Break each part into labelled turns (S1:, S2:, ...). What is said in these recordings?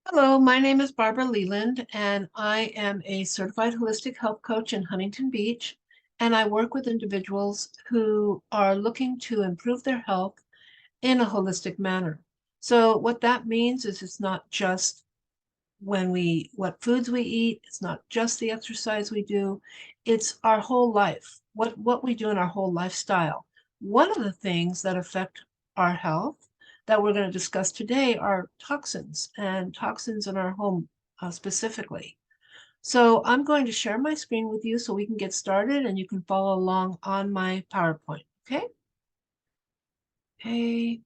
S1: Hello, my name is Barbara Leland, and I am a certified holistic health coach in Huntington Beach. And I work with individuals who are looking to improve their health in a holistic manner. So, what that means is it's not just what foods we eat, it's not just the exercise we do, it's our whole life, what we do in our whole lifestyle. One of the things that affect our health that we're going to discuss today are toxins and toxins in our home specifically. So I'm going to share my screen with you so we can get started and you can follow along on my PowerPoint. Okay? Okay.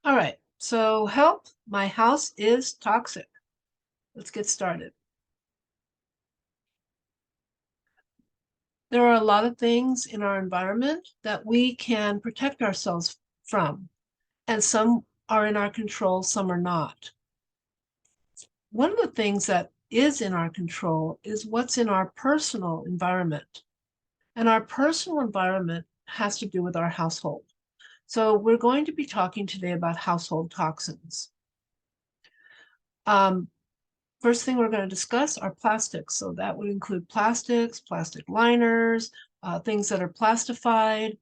S1: All right. So help, my house is toxic. Let's get started. There are a lot of things in our environment that we can protect ourselves from, and some are in our control, some are not. One of the things that is in our control is what's in our personal environment. And our personal environment has to do with our household. So we're going to be talking today about household toxins. Um, First thing we're going to discuss are plastics. So that would include plastics, plastic liners, things that are plastified.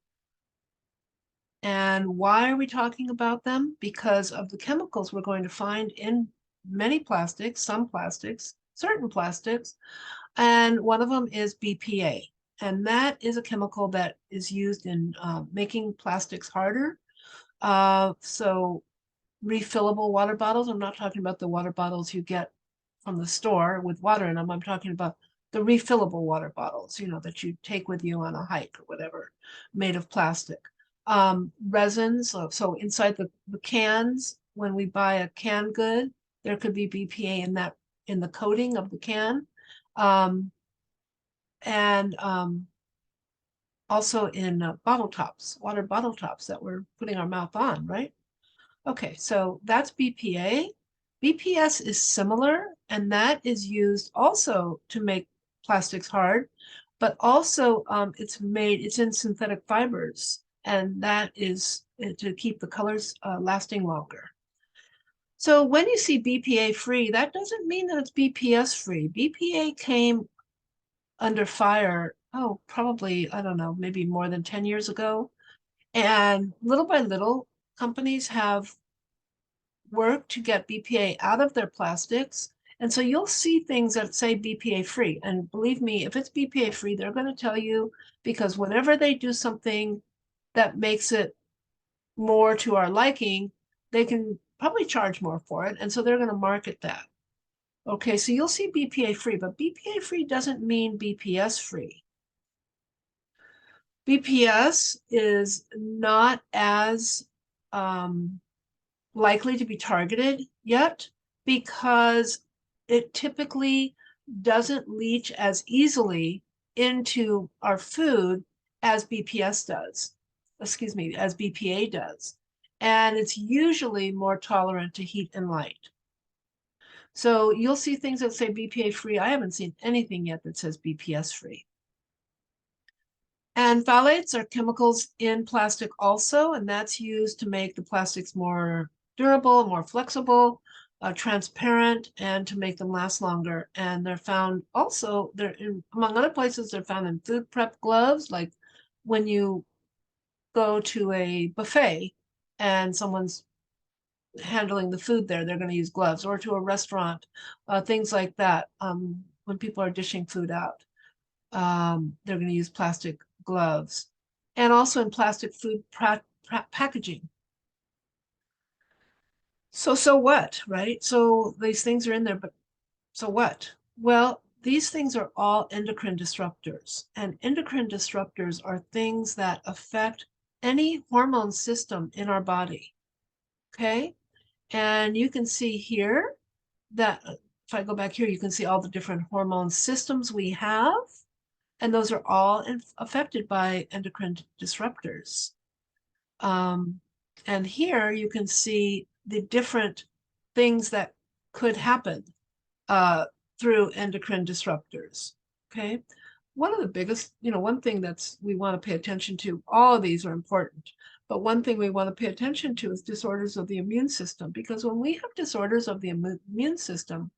S1: And why are we talking about them? Because of the chemicals we're going to find in many plastics, some plastics, certain plastics, and one of them is BPA. And that is a chemical that is used in making plastics harder. So refillable water bottles, I'm not talking about the water bottles you get from the store with water in them. I'm talking about the refillable water bottles, that you take with you on a hike or whatever, made of plastic. Resins, so inside the cans, when we buy a canned good, there could be BPA in the coating of the can. Um, and Also in bottle tops, water bottle tops that we're putting our mouth on, right? Okay, so that's BPA. BPS is similar, and that is used also to make plastics hard, but also it's in synthetic fibers, and that is to keep the colors lasting longer. So when you see BPA free, that doesn't mean that it's BPS free. BPA came under fire, oh, probably, I don't know, maybe more than 10 years ago. And little by little, companies have work to get BPA out of their plastics. And so you'll see things that say BPA free. And believe me, if it's BPA free, they're going to tell you, because whenever they do something that makes it more to our liking, they can probably charge more for it. And so they're going to market that. Okay, so you'll see BPA free, but BPA free doesn't mean BPS free. BPS is not as likely to be targeted yet because it typically doesn't leach as easily into our food as BPS does, excuse me, as BPA does. And it's usually more tolerant to heat and light. So you'll see things that say BPA free. I haven't seen anything yet that says BPS free. And phthalates are chemicals in plastic also, and that's used to make the plastics more durable, more flexible, transparent, and to make them last longer. And they're found also, among other places, they're found in food prep gloves, like when you go to a buffet and someone's handling the food there, they're going to use gloves, or to a restaurant, things like that. When people are dishing food out, they're going to use plastic gloves, and also in plastic food packaging. So what, right? So these things are in there, but so what? Well, these things are all endocrine disruptors, and endocrine disruptors are things that affect any hormone system in our body. Okay, and you can see here that if I go back here, you can see all the different hormone systems we have. And those are all affected by endocrine disruptors. And here you can see the different things that could happen uh, through endocrine disruptors. Okay. one of the biggest, one thing we want to pay attention to, all of these are important, but one thing we want to pay attention to is disorders of the immune system, because when we have disorders of the immune system,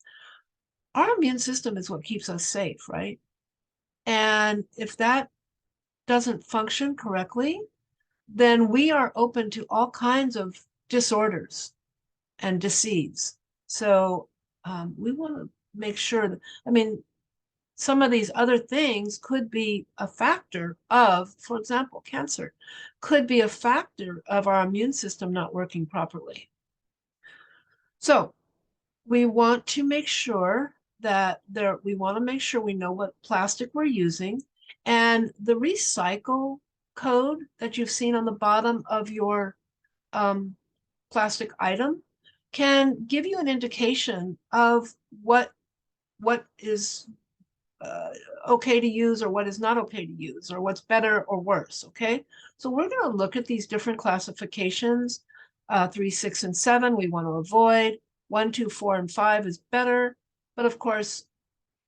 S1: our immune system is what keeps us safe, right? And if that doesn't function correctly, then we are open to all kinds of disorders and disease. So we want to make sure that, some of these other things could be a factor of, for example, cancer could be a factor of our immune system not working properly. So we want to make sure that we want to make sure we know what plastic we're using, and the recycle code that you've seen on the bottom of your plastic item can give you an indication of what is okay to use or what is not okay to use, or what's better or worse. Okay, so we're going to look at these different classifications. 3, 6, and 7 we want to avoid. 1, 2, 4, and 5 is better, but of course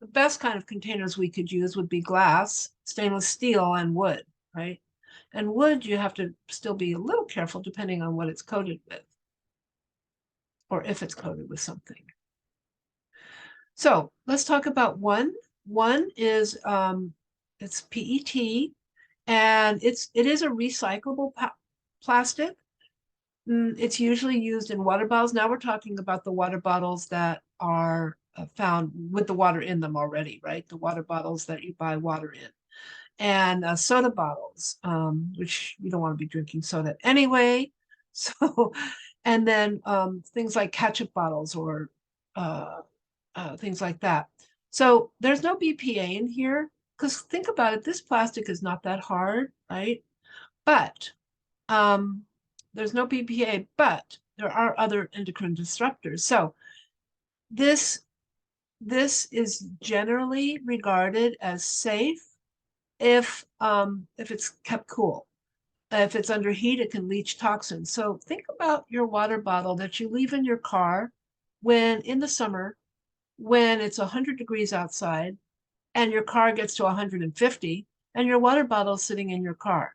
S1: the best kind of containers we could use would be glass, stainless steel, and wood, right? And wood, you have to still be a little careful depending on what it's coated with, or if it's coated with something. So let's talk about 1. 1 is it's PET, and it is a recyclable plastic. It's usually used in water bottles. Now we're talking about the water bottles that are found with the water in them already, right? The water bottles that you buy water in. And soda bottles, which you don't want to be drinking soda anyway. So, and then things like ketchup bottles or things like that. So there's no BPA in here, because think about it, this plastic is not that hard, right? But there's no BPA, but there are other endocrine disruptors. So this is generally regarded as safe if it's kept cool. If it's under heat, it can leach toxins. So think about your water bottle that you leave in your car when in the summer, when it's 100 degrees outside and your car gets to 150 and your water bottle is sitting in your car.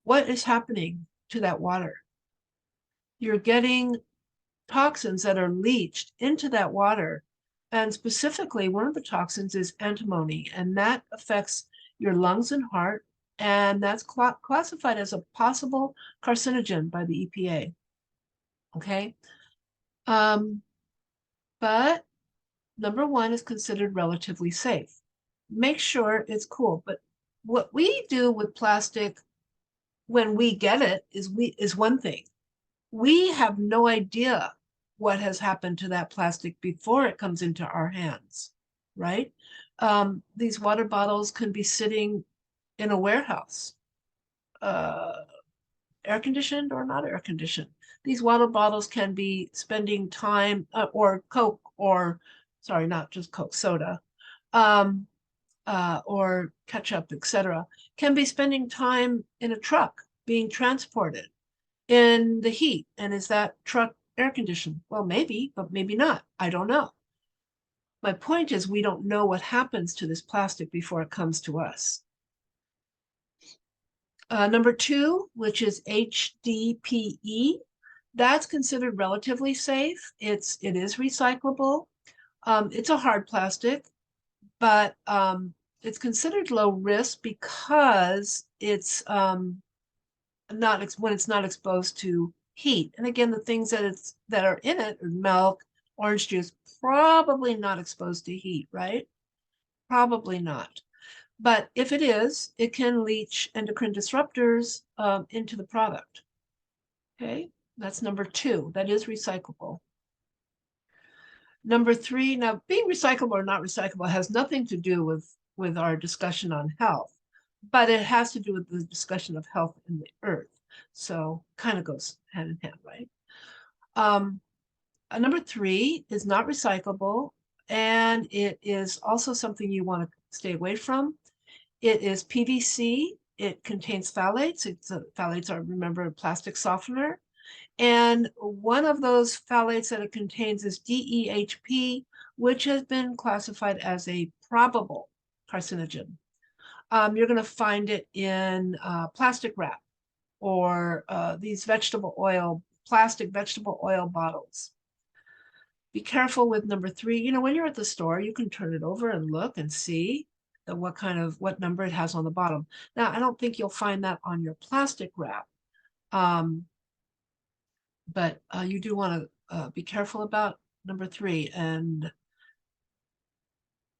S1: What is happening to that water? You're getting toxins that are leached into that water. And specifically, one of the toxins is antimony, and that affects your lungs and heart. And that's classified as a possible carcinogen by the EPA. Okay. But number 1 is considered relatively safe. Make sure it's cool. But what we do with plastic when we get it is one thing. We have no idea what has happened to that plastic before it comes into our hands, right? These water bottles can be sitting in a warehouse, air conditioned or not air conditioned. These water bottles can be spending time, or Coke, or sorry, not just Coke, soda, or ketchup, etc., can be spending time in a truck being transported in the heat. And is that truck air conditioned? Well, maybe, but maybe not. I don't know. My point is, we don't know what happens to this plastic before it comes to us. Number 2, which is HDPE, that's considered relatively safe. It is recyclable. It's a hard plastic, but it's considered low risk because it's when it's not exposed to heat. And again, the things that are in it are milk, orange juice, probably not exposed to heat, right? Probably not. But if it is, it can leach endocrine disruptors into the product. Okay, that's number 2. That is recyclable. Number 3, now being recyclable or not recyclable has nothing to do with our discussion on health, but it has to do with the discussion of health in the earth. So kind of goes hand in hand, right? Number 3 is not recyclable, and it is also something you want to stay away from. It is PVC. It contains phthalates. Phthalates are, remember, a plastic softener. And one of those phthalates that it contains is DEHP, which has been classified as a probable carcinogen. You're going to find it in plastic wrap or these plastic vegetable oil bottles. Be careful with number 3. You know, when you're at the store, you can turn it over and look and see what number it has on the bottom. Now, I don't think you'll find that on your plastic wrap, but you do want to be careful about number 3. And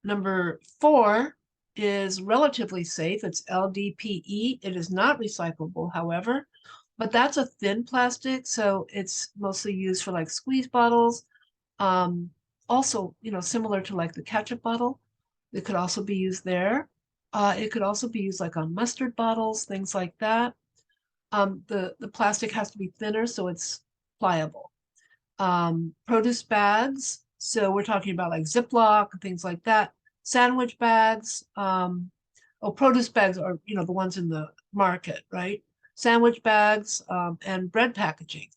S1: number 4 is relatively safe. It's LDPE. It is not recyclable, however, but that's a thin plastic, so it's mostly used for like squeeze bottles. Also, you know, similar to like the ketchup bottle, it could also be used there. It could also be used like on mustard bottles, things like that. The plastic has to be thinner so it's pliable. Produce bags, so we're talking about like Ziploc and things like that. Sandwich bags, produce bags are, you know, the ones in the market, right? Sandwich bags and bread packaging.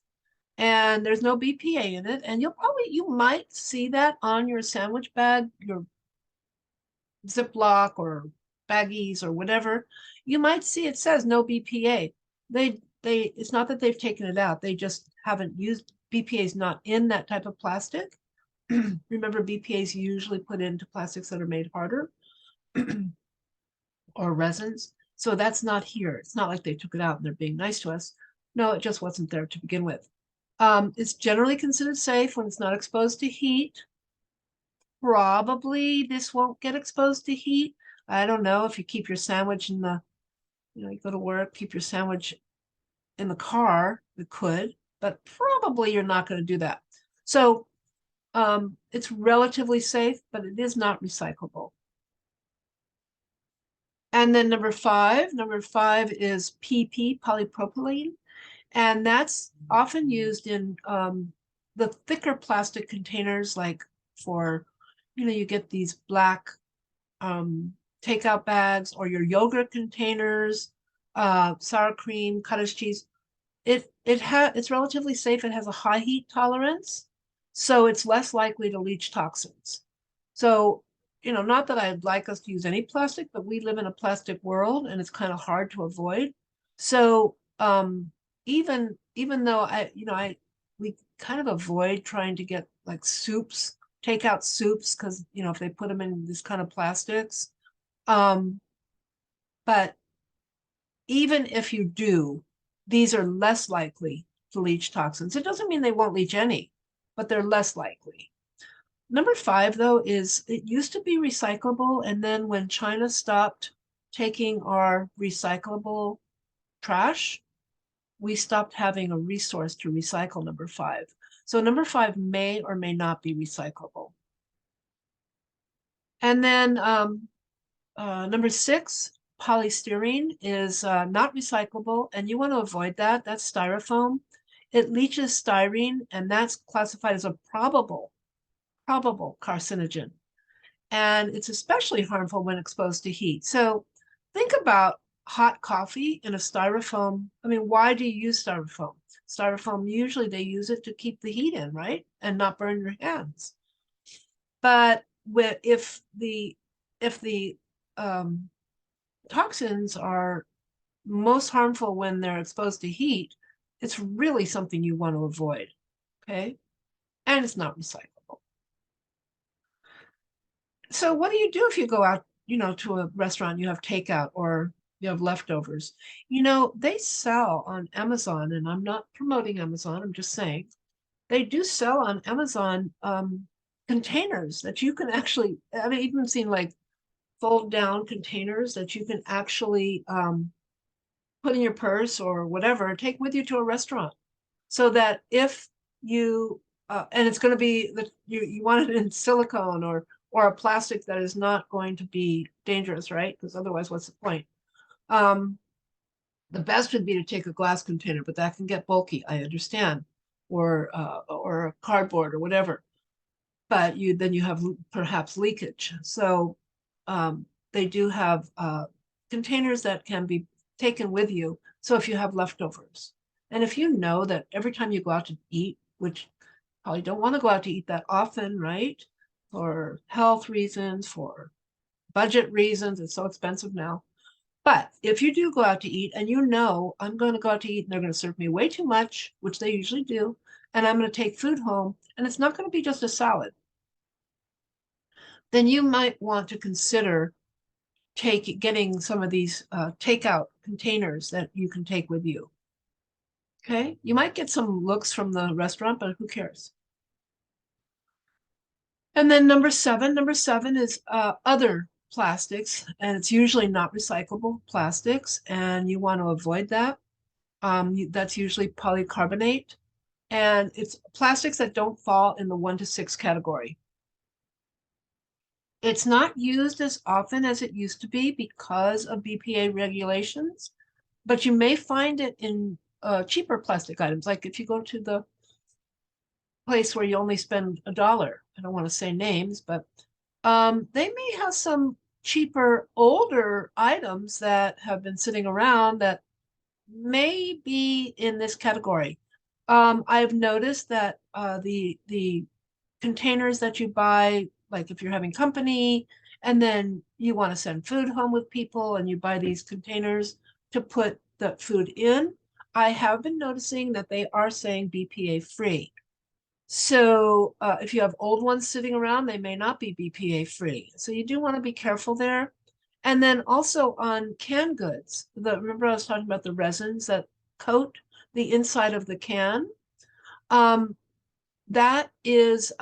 S1: And there's no BPA in it. And you might see that on your sandwich bag, your Ziploc or baggies or whatever. You might see it says no BPA. It's not that they've taken it out. They just haven't used BPA is not in that type of plastic. Remember, BPA is usually put into plastics that are made harder or resins. So that's not here. It's not like they took it out and they're being nice to us. No, it just wasn't there to begin with. It's generally considered safe when it's not exposed to heat. Probably this won't get exposed to heat. I don't know if you keep your sandwich in the, you know, you go to work, keep your sandwich in the car, it could, but probably you're not going to do that. So it's relatively safe, but it is not recyclable. And then number five is PP, polypropylene. And that's often used in the thicker plastic containers, like for, you know, you get these black takeout bags or your yogurt containers, sour cream, cottage cheese. It's relatively safe. It has a high heat tolerance, so it's less likely to leach toxins. So, you know, not that I'd like us to use any plastic, but we live in a plastic world and it's kind of hard to avoid. So even though we kind of avoid trying to get like soups, takeout soups, because, you know, if they put them in this kind of plastics, but even if you do, these are less likely to leach toxins. It doesn't mean they won't leach any, but they're less likely. Number 5, though, is it used to be recyclable, and then when China stopped taking our recyclable trash, we stopped having a resource to recycle number 5. So number 5 may or may not be recyclable. And then number 6, polystyrene is not recyclable, and you want to avoid that. That's styrofoam. It leaches styrene, and that's classified as a probable carcinogen. And it's especially harmful when exposed to heat. So think about hot coffee in a styrofoam. I mean, why do you use styrofoam? Styrofoam, usually they use it to keep the heat in, right? And not burn your hands. But if the toxins are most harmful when they're exposed to heat, it's really something you want to avoid, okay? And it's not recyclable. So what do you do if you go out, you know, to a restaurant, you have takeout or you have leftovers? You know, they sell on Amazon, and I'm not promoting Amazon, I'm just saying, they do sell on Amazon containers that you can actually, I've even seen like fold down containers that you can actually put in your purse or whatever, take with you to a restaurant, so that if you, and it's going to be that you want it in silicone or a plastic that is not going to be dangerous, right? Because otherwise, what's the point? The best would be to take a glass container, but that can get bulky, I understand, or a cardboard or whatever. But then you have perhaps leakage. So they do have containers that can be taken with you. So if you have leftovers, and if you know that every time you go out to eat, which probably don't want to go out to eat that often, right? For health reasons, for budget reasons, it's so expensive now. But if you do go out to eat and you know I'm going to go out to eat and they're going to serve me way too much, which they usually do, and I'm going to take food home and it's not going to be just a salad, then you might want to consider getting some of these takeout containers that you can take with you. Okay, you might get some looks from the restaurant, but who cares? And then number seven is other plastics, and it's usually not recyclable plastics, and you want to avoid that. That's usually polycarbonate, and it's plastics that don't fall in the 1 to 6 category. It's not used as often as it used to be because of BPA regulations, but you may find it in cheaper plastic items. Like if you go to the place where you only spend $1, I don't want to say names, but they may have some cheaper, older items that have been sitting around that may be in this category. I've noticed that the containers that you buy, like if you're having company and then you want to send food home with people and you buy these containers to put the food in, I have been noticing that they are saying BPA free. So if you have old ones sitting around, they may not be BPA free. So you do want to be careful there. And then also on canned goods, remember I was talking about the resins that coat the inside of the can? That is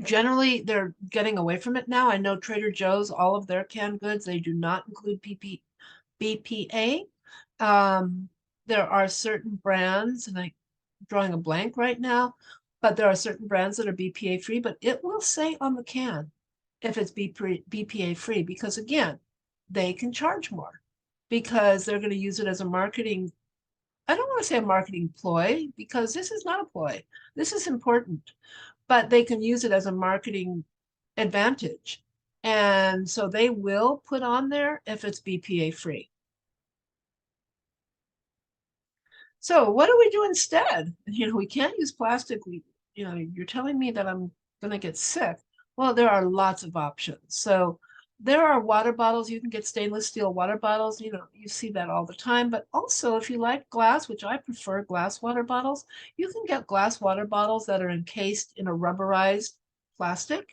S1: generally they're getting away from it now. I know Trader Joe's, all of their canned goods, they do not include BPA. There are certain brands, and I'm drawing a blank right now, but there are certain brands that are BPA free, but it will say on the can if it's BPA free, because again, they can charge more because they're going to use it as a marketing. I don't want to say a marketing ploy because this is not a ploy. This is important, but they can use it as a marketing advantage. And so they will put on there if it's BPA free. So what do we do instead? We can't use plastic. You're telling me that I'm going to get sick. Well, there are lots of options. So there are water bottles. You can get stainless steel water bottles. You see that all the time. But also, if you like glass, which I prefer glass water bottles, you can get glass water bottles that are encased in a rubberized plastic.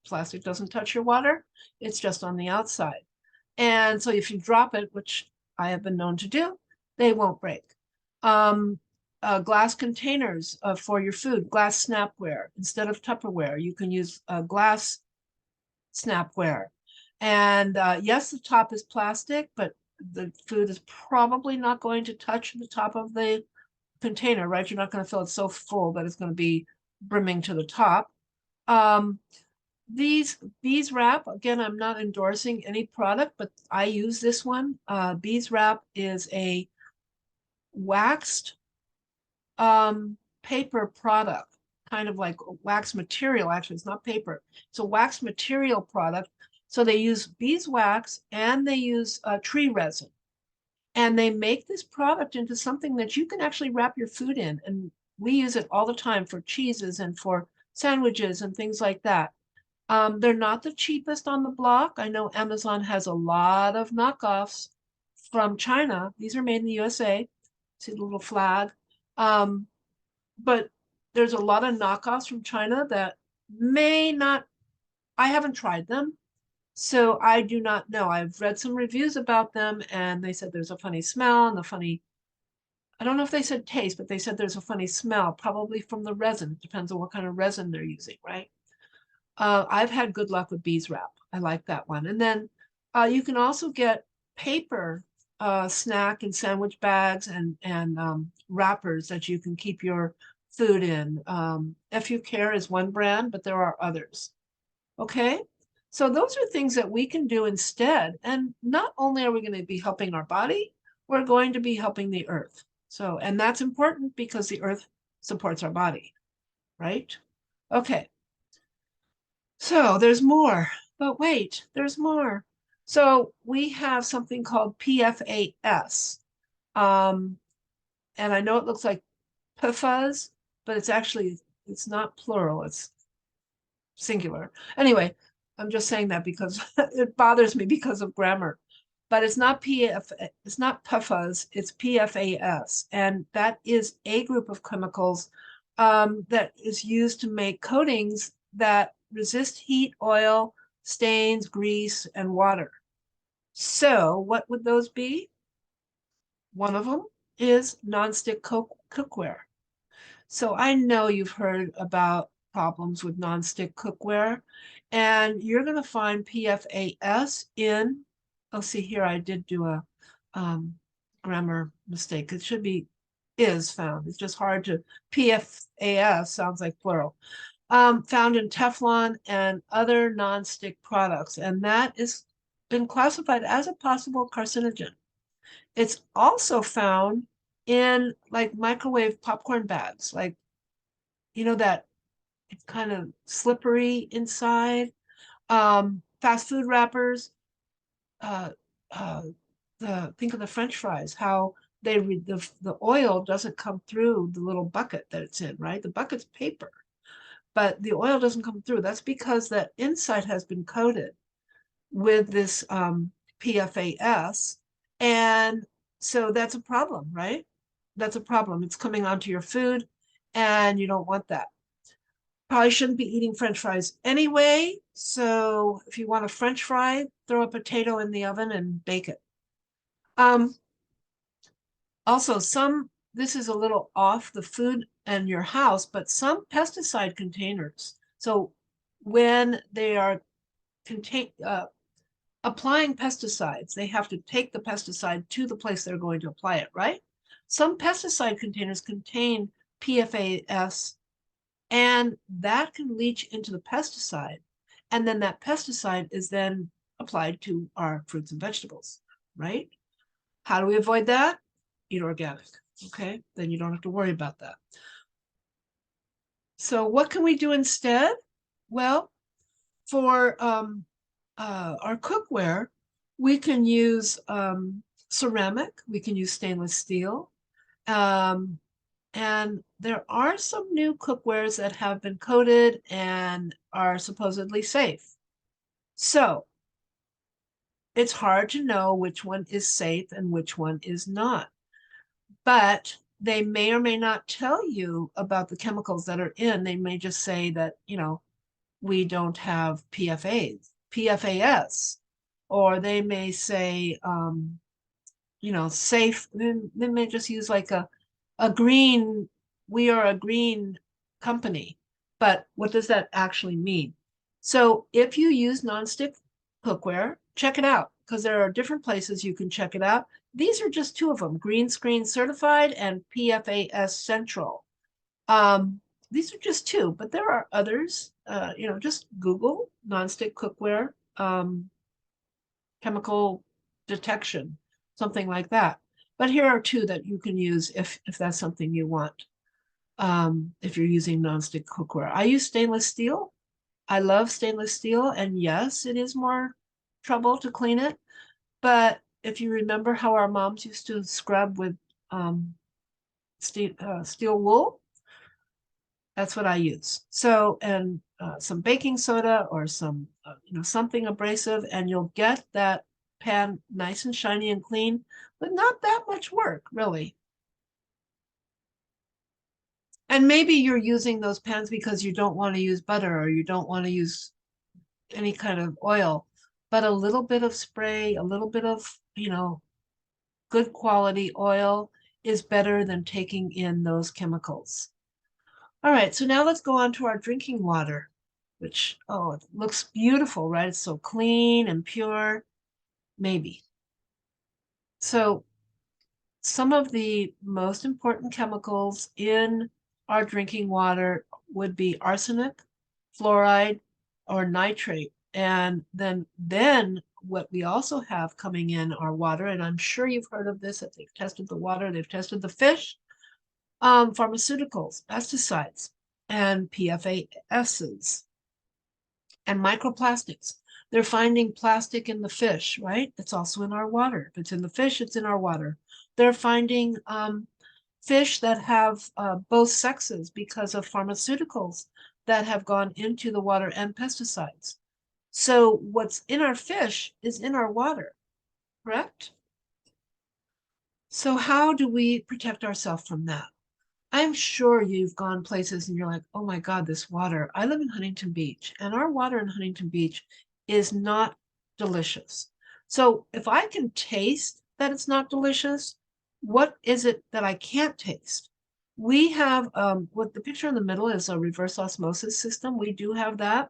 S1: Plastic doesn't touch your water. It's just on the outside. And so if you drop it, which I have been known to do, they won't break. Glass containers for your food, glass snapware. Instead of Tupperware, you can use glass snapware. And yes, the top is plastic, but the food is probably not going to touch the top of the container, right? You're not going to fill it so full that it's going to be brimming to the top. Bees wrap, again, I'm not endorsing any product, but I use this one. Bees wrap is a waxed paper product, kind of like wax material. Actually, it's not paper. It's a wax material product. So they use beeswax and they use tree resin. And they make this product into something that you can actually wrap your food in. And we use it all the time for cheeses and for sandwiches and things like that. They're not the cheapest on the block. I know Amazon has a lot of knockoffs from China. These are made in the USA. See the little flag. But there's a lot of knockoffs from China that may not, I haven't tried them, so I do not know. I've read some reviews about them and they said there's a funny smell and I don't know if they said taste, but they said there's a funny smell, probably from the resin. It depends on what kind of resin they're using, right? I've had good luck with bees wrap. I like that one. And then you can also get paper snack and sandwich bags and wrappers that you can keep your food in. FU Care is one brand, but there are others. Okay, so those are things that we can do instead. And not only are we going to be helping our body, we're going to be helping the earth. So, and that's important because the earth supports our body, right? Okay, so there's more, but wait, there's more. So we have something called PFAS. And I know it looks like PFAS, but it's not plural. It's singular. Anyway, I'm just saying that because it bothers me because of grammar. But it's not it's not PFAS, it's PFAS. And that is a group of chemicals that is used to make coatings that resist heat, oil, stains, grease, and water. So what would those be? One of them is nonstick cookware. So I know you've heard about problems with nonstick cookware, and you're going to find PFAS in, oh, see here, I did do a grammar mistake. It should be is found. It's just hard to, PFAS sounds like plural. Found in Teflon and other nonstick products, and that is been classified as a possible carcinogen. It's also found in like microwave popcorn bags, like, you know, that it's kind of slippery inside. Fast food wrappers, uh, uh, think of the French fries, how the oil doesn't come through the little bucket that it's in, right? The bucket's paper, but the oil doesn't come through. That's because that inside has been coated with this PFAS. And so that's a problem, right? That's a problem. It's coming onto your food and you don't want that. Probably shouldn't be eating French fries anyway. So if you want a French fry, throw a potato in the oven and bake it. Also, this is a little off the food and your house, but some pesticide containers. So when they are applying pesticides, they have to take the pesticide to the place they're going to apply it, right? Some pesticide containers contain PFAS, and that can leach into the pesticide. And then that pesticide is then applied to our fruits and vegetables, right? How do we avoid that? Eat organic, okay? Then you don't have to worry about that. So what can we do instead? Well, for our cookware, we can use ceramic, we can use stainless steel, and there are some new cookwares that have been coated and are supposedly safe. So it's hard to know which one is safe and which one is not. But they may or may not tell you about the chemicals that are in. They may just say that, you know, we don't have PFAS, or they may say, you know, safe. They may just use like a green, we are a green company. But what does that actually mean? So if you use nonstick cookware, check it out, because there are different places you can check it out. These are just two of them, Green Screen Certified and PFAS Central. These are just two, but there are others. You know, just Google nonstick cookware, chemical detection, something like that. But here are two that you can use if that's something you want. If you're using nonstick cookware, I use stainless steel. I love stainless steel, and yes, it is more trouble to clean it. But if you remember how our moms used to scrub with steel wool, that's what I use. So, and some baking soda or some, you know, something abrasive, and you'll get that pan nice and shiny and clean, but not that much work, really. And maybe you're using those pans because you don't want to use butter or you don't want to use any kind of oil, but a little bit of spray, a little bit of, you know, good quality oil is better than taking in those chemicals. All right, so now let's go on to our drinking water, which, oh, it looks beautiful, right? It's so clean and pure, maybe. So some of the most important chemicals in our drinking water would be arsenic, fluoride, or nitrate. And then what we also have coming in our water, and I'm sure you've heard of this, that they've tested the water, they've tested the fish, pharmaceuticals, pesticides, and PFASs, and microplastics. They're finding plastic in the fish, right? It's also in our water. If it's in the fish, it's in our water. They're finding fish that have both sexes because of pharmaceuticals that have gone into the water and pesticides. So what's in our fish is in our water, correct? So how do we protect ourselves from that? I'm sure you've gone places and you're like, oh my God, this water. I live in Huntington Beach, and our water in Huntington Beach is not delicious. So if I can taste that it's not delicious, what is it that I can't taste? We have what the picture in the middle is a reverse osmosis system. We do have that.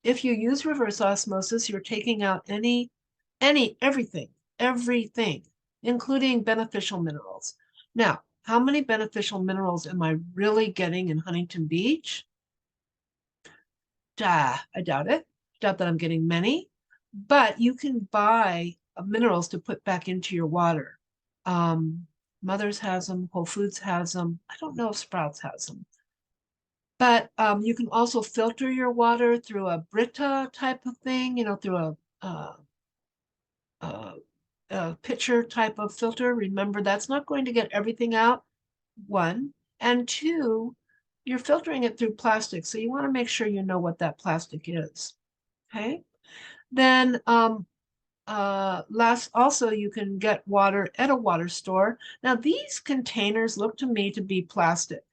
S1: If you use reverse osmosis, you're taking out everything, including beneficial minerals. Now, how many beneficial minerals am I really getting in Huntington Beach? I doubt it. Doubt that I'm getting many, but you can buy minerals to put back into your water. Mother's has them, Whole Foods has them. I don't know if Sprouts has them. But you can also filter your water through a Brita type of thing, through a pitcher type of filter. Remember, that's not going to get everything out, one. And two, you're filtering it through plastic. So you want to make sure you know what that plastic is. Okay. Then last, also you can get water at a water store. Now these containers look to me to be plastic.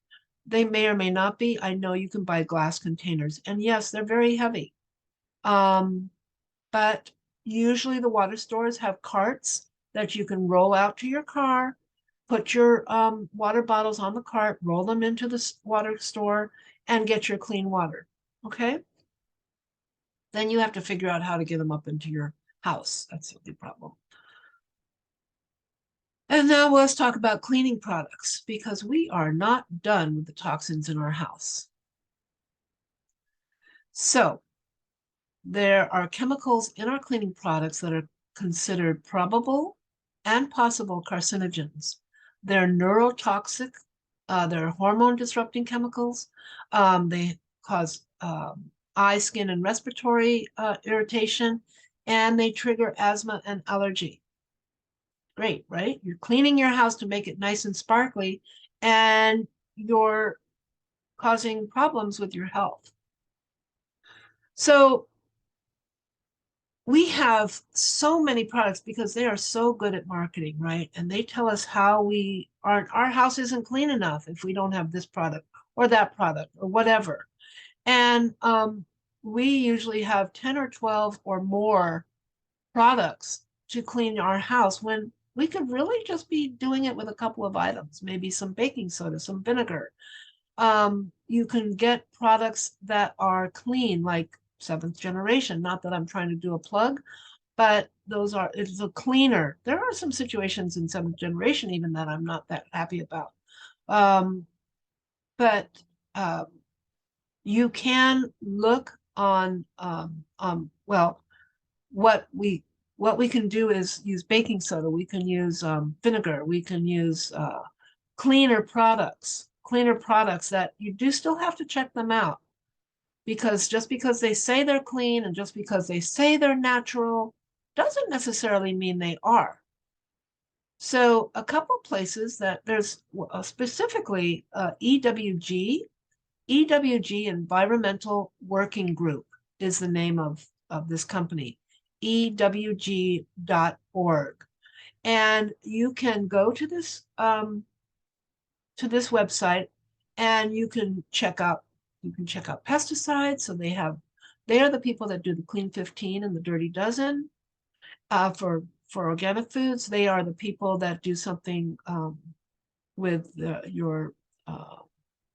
S1: They may or may not be. I know you can buy glass containers. And yes, they're very heavy. But usually the water stores have carts that you can roll out to your car, put your water bottles on the cart, roll them into the water store, and get your clean water. Okay? Then you have to figure out how to get them up into your house. That's the only problem. And now let's talk about cleaning products, because we are not done with the toxins in our house. So there are chemicals in our cleaning products that are considered probable and possible carcinogens. They're neurotoxic, they're hormone disrupting chemicals. They cause eye, skin, and respiratory irritation, and they trigger asthma and allergy. Great, right? You're cleaning your house to make it nice and sparkly, and you're causing problems with your health. So we have so many products because they are so good at marketing, right? And they tell us how our house isn't clean enough if we don't have this product or that product or whatever. And we usually have 10 or 12 or more products to clean our house when we could really just be doing it with a couple of items, maybe some baking soda, some vinegar. You can get products that are clean, like 7th generation. Not that I'm trying to do a plug, but it's a cleaner. There are some situations in 7th generation even that I'm not that happy about. But you can look on, well, what we can do is use baking soda. We can use vinegar. We can use cleaner products that you do still have to check them out, because just because they say they're clean and just because they say they're natural doesn't necessarily mean they are. So a couple places that there's specifically EWG Environmental Working Group is the name of this company, ewg.org. And you can go to this website, and you can check out pesticides. So they are the people that do the Clean 15 and the Dirty Dozen. For organic foods, they are the people that do something with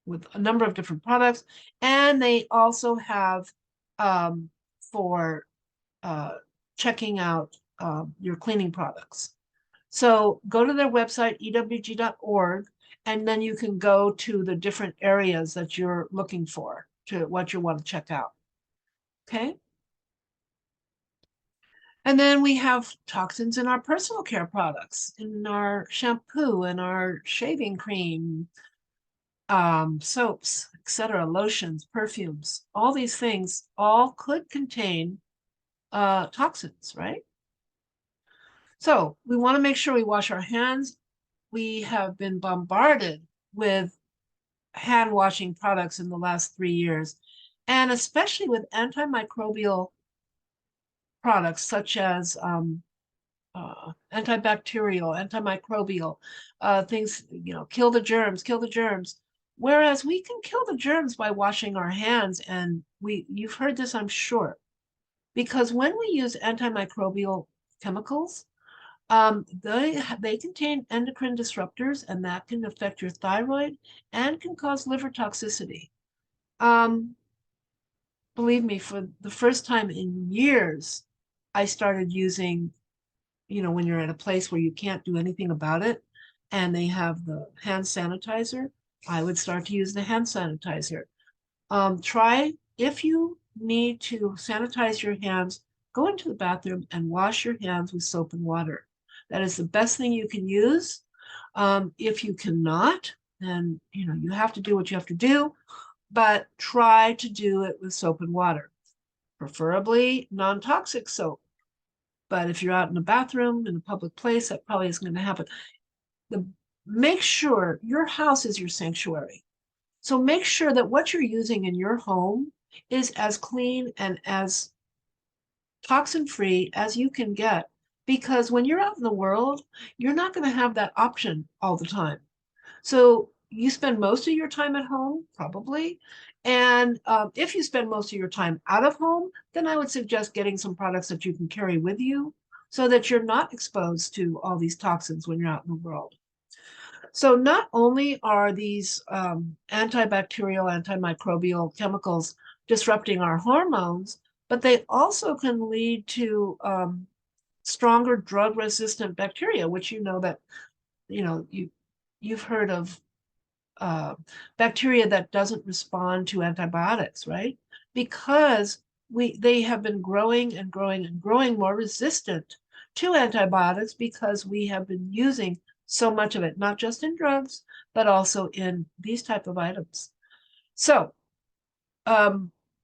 S1: with a number of different products. And they also have for checking out your cleaning products. So go to their website, ewg.org, and then you can go to the different areas that you're looking for, to what you want to check out. Okay? And then we have toxins in our personal care products, in our shampoo, and our shaving cream, soaps, etc., lotions, perfumes. All these things all could contain toxins, right? So we want to make sure we wash our hands. We have been bombarded with hand washing products in the last 3 years, and especially with antimicrobial products such as antibacterial, antimicrobial things, kill the germs, kill the germs. Whereas we can kill the germs by washing our hands, and you've heard this, I'm sure, because when we use antimicrobial chemicals, they contain endocrine disruptors, and that can affect your thyroid and can cause liver toxicity. Believe me, for the first time in years, I started using, when you're at a place where you can't do anything about it and they have the hand sanitizer, I would start to use the hand sanitizer. Try, if you need to sanitize your hands, go into the bathroom and wash your hands with soap and water. That is the best thing you can use. If you cannot, then you have to do what you have to do, but try to do it with soap and water, preferably non-toxic soap. But if you're out in a bathroom in a public place, that probably isn't going to happen. Make sure your house is your sanctuary. So make sure that what you're using in your home is as clean and as toxin-free as you can get. Because when you're out in the world, you're not going to have that option all the time. So you spend most of your time at home, probably. And if you spend most of your time out of home, then I would suggest getting some products that you can carry with you so that you're not exposed to all these toxins when you're out in the world. So not only are these antibacterial, antimicrobial chemicals disrupting our hormones, but they also can lead to stronger drug-resistant bacteria, which you've heard of bacteria that doesn't respond to antibiotics, right? Because they have been growing and growing and growing more resistant to antibiotics because we have been using so much of it, not just in drugs, but also in these type of items. So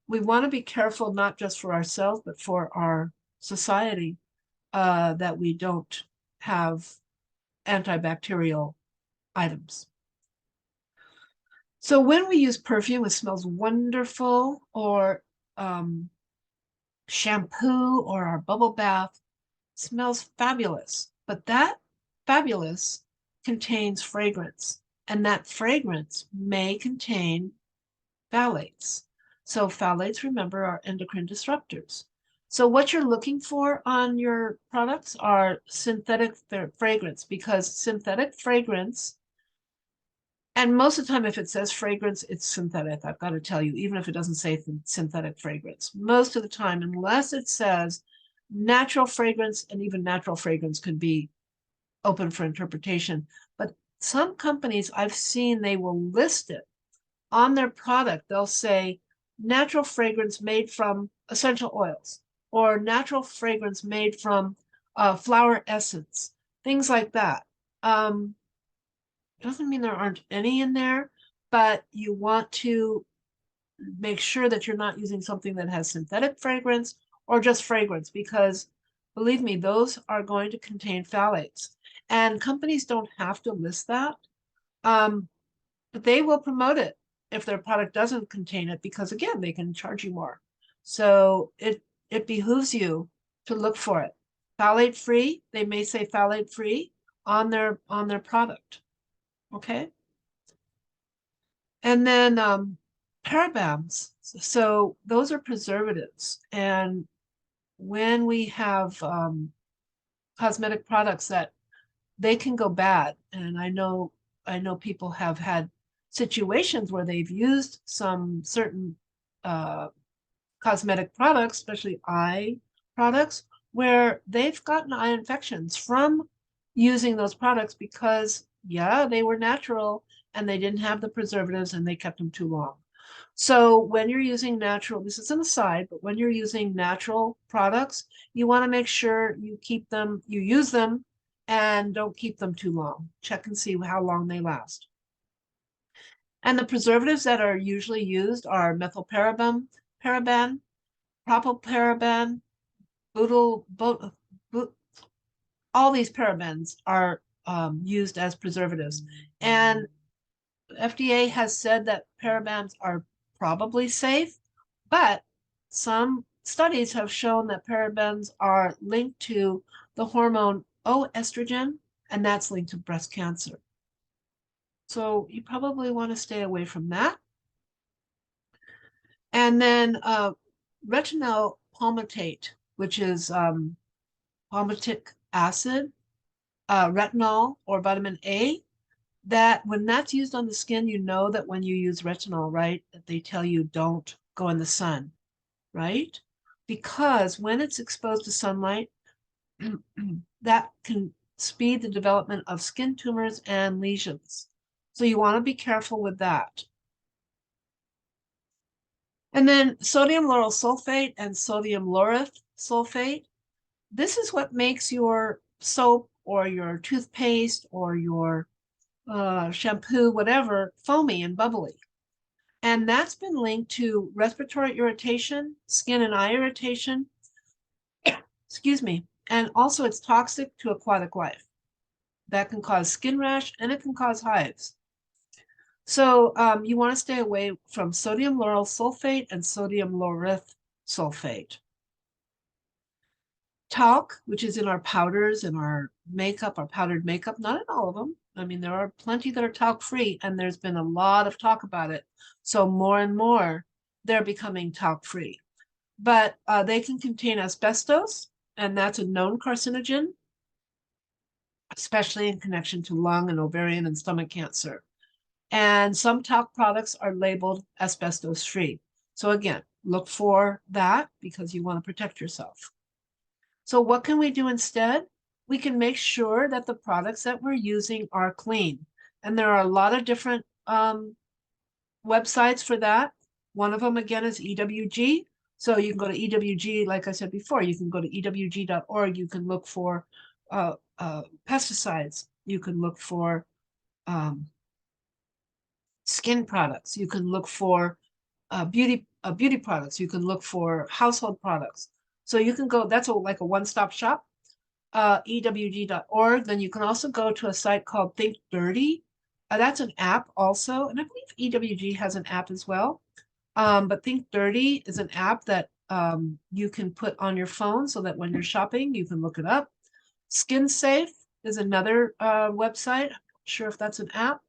S1: we want to be careful, not just for ourselves, but for our society, that we don't have antibacterial items. So when we use perfume, it smells wonderful, or shampoo or our bubble bath smells fabulous, but that fabulous contains fragrance, and that fragrance may contain phthalates. So phthalates, remember, are endocrine disruptors. So what you're looking for on your products are synthetic fragrance, because synthetic fragrance, and most of the time if it says fragrance, it's synthetic. I've got to tell you, even if it doesn't say synthetic fragrance, most of the time, unless it says natural fragrance, and even natural fragrance could be open for interpretation. But some companies I've seen, they will list it on their product. They'll say natural fragrance made from essential oils, or natural fragrance made from flower essence, things like that. Doesn't mean there aren't any in there, but you want to make sure that you're not using something that has synthetic fragrance or just fragrance, because believe me, those are going to contain phthalates. And companies don't have to list that, but they will promote it if their product doesn't contain it, because again, they can charge you more. So it behooves you to look for it. Phthalate free, they may say phthalate free on their product. Okay. And then parabens. So those are preservatives. And when we have cosmetic products, that they can go bad. And I know people have had situations where they've used some certain cosmetic products, especially eye products, where they've gotten eye infections from using those products because, yeah, they were natural and they didn't have the preservatives and they kept them too long. So when you're using natural, this is an aside, but when you're using natural products, you want to make sure you use them and don't keep them too long. Check and see how long they last. And the preservatives that are usually used are methylparaben, propylparaben, all these parabens are used as preservatives. And FDA has said that parabens are probably safe, but some studies have shown that parabens are linked to the hormone estrogen, and that's linked to breast cancer. So you probably want to stay away from that. And then retinol palmitate, which is palmitic acid, retinol or vitamin A, that when that's used on the skin, you know that when you use retinol, right, that they tell you don't go in the sun, right? Because when it's exposed to sunlight, that can speed the development of skin tumors and lesions. So you want to be careful with that. And then sodium lauryl sulfate and sodium lauryl sulfate. This is what makes your soap or your toothpaste or your shampoo, whatever, foamy and bubbly. And that's been linked to respiratory irritation, skin and eye irritation, excuse me, and also it's toxic to aquatic life. That can cause skin rash and it can cause hives. So you want to stay away from sodium lauryl sulfate and sodium lauryl sulfate. Talc, which is in our powders and our makeup, our powdered makeup, not in all of them. I mean, there are plenty that are talc-free, and there's been a lot of talk about it. So more and more, they're becoming talc-free. But they can contain asbestos, and that's a known carcinogen, especially in connection to lung and ovarian and stomach cancer. And some talc products are labeled asbestos-free. So again, look for that because you want to protect yourself. So what can we do instead? We can make sure that the products that we're using are clean. And there are a lot of different websites for that. One of them, again, is EWG. So you can go to EWG, like I said before, you can go to ewg.org. You can look for pesticides. You can look for skin products. You can look for beauty products. You can look for household products. So you can go, that's like a one-stop shop, ewg.org. Then you can also go to a site called Think Dirty. That's an app also. And I believe EWG has an app as well. But Think Dirty is an app that you can put on your phone so that when you're shopping, you can look it up. Skin Safe is another website. I'm not sure if that's an app.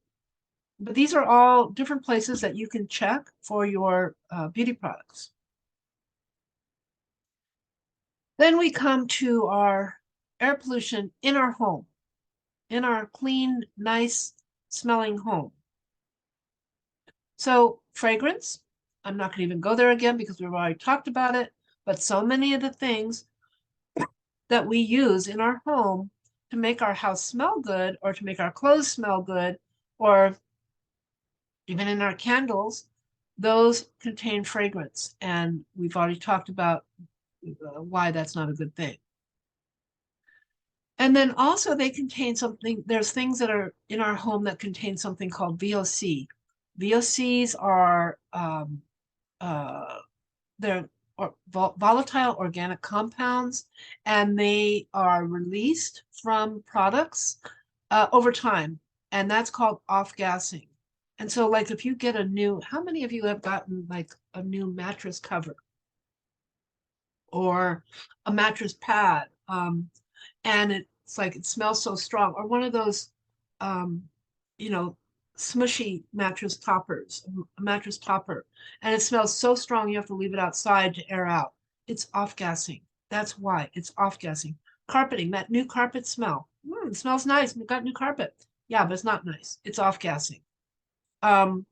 S1: But these are all different places that you can check for your beauty products. Then we come to our air pollution in our home, in our clean, nice smelling home. So fragrance, I'm not going to even go there again because we've already talked about it, but so many of the things that we use in our home to make our house smell good or to make our clothes smell good or even in our candles, those contain fragrance. And we've already talked about why that's not a good thing. And then also they contain something, there's things that are in our home that contain something called VOC. VOCs are, they're volatile organic compounds, and they are released from products over time. And that's called off-gassing. And so like if you get a new, how many of you have gotten like a new mattress cover or a mattress pad and it's like it smells so strong, or one of those you know, smushy mattress toppers, a mattress topper, and it smells so strong you have to leave it outside to air out. It's off-gassing. That's why it's off-gassing. Carpeting, that new carpet smell. It smells nice. We've got new carpet. Yeah, but it's not nice. It's off-gassing. In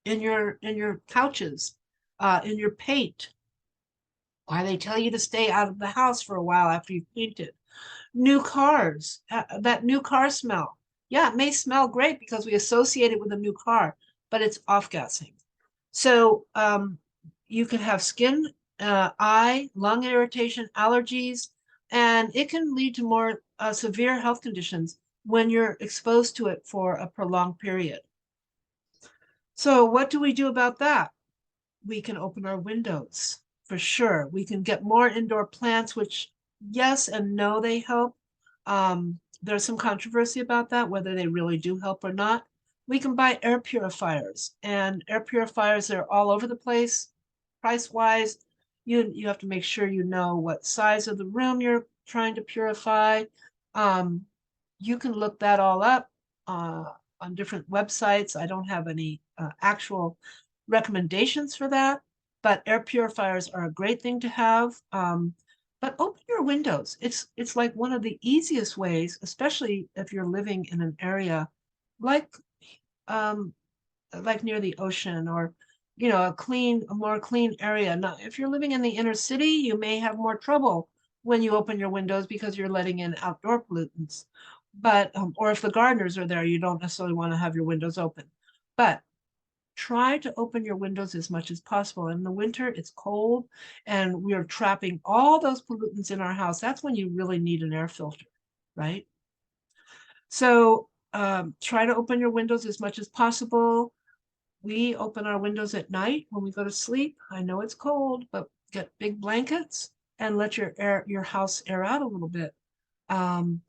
S1: your couches, in your paint. Why they tell you to stay out of the house for a while after you've painted. New cars, that new car smell. Yeah, it may smell great because we associate it with a new car, but it's off-gassing. So you can have skin, eye, lung irritation, allergies, and it can lead to more severe health conditions when you're exposed to it for a prolonged period. So what do we do about that? We can open our windows for sure. We can get more indoor plants, which yes and no, they help. There's some controversy about that, whether they really do help or not. We can buy air purifiers, and air purifiers are all over the place. Price-wise, you have to make sure you know what size of the room you're trying to purify. Um, you can look that all up on different websites. I don't have any actual recommendations for that, but air purifiers are a great thing to have. But open your windows. It's like one of the easiest ways, especially if you're living in an area like um, like near the ocean, or a more clean area. Now, if you're living in the inner city, you may have more trouble when you open your windows because you're letting in outdoor pollutants. But or if the gardeners are there, you don't necessarily want to have your windows open. But try to open your windows as much as possible. In the winter, it's cold and we are trapping all those pollutants in our house. That's when you really need an air filter, right? So try to open your windows as much as possible. We open our windows at night when we go to sleep. I know it's cold, but get big blankets and let your house air out a little bit. Um,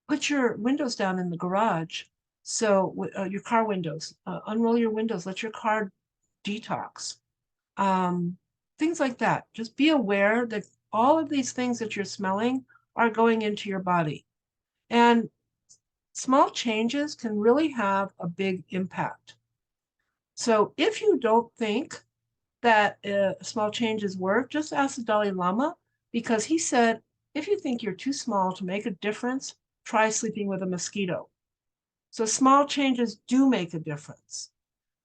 S1: put your windows down in the garage. So your car windows, unroll your windows, let your car detox. Um, things like that. Just be aware that all of these things that you're smelling are going into your body. And small changes can really have a big impact. So if you don't think that small changes work, just ask the Dalai Lama, because he said, if you think you're too small to make a difference, try sleeping with a mosquito. So small changes do make a difference.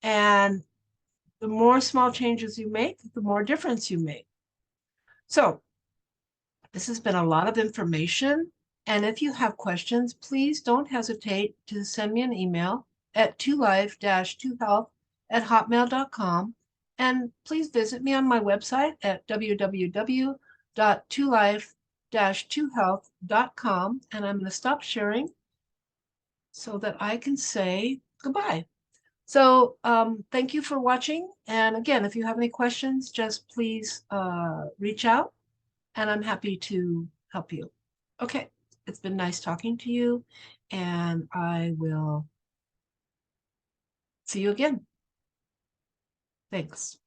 S1: And the more small changes you make, the more difference you make. So this has been a lot of information. And if you have questions, please don't hesitate to send me an email at 2life-2health@hotmail.com. And please visit me on my website at www.2life-2health.com. And I'm going to stop sharing so that I can say goodbye. So thank you for watching. And again, if you have any questions, just please reach out and I'm happy to help you. Okay, it's been nice talking to you, and I will see you again. Thanks.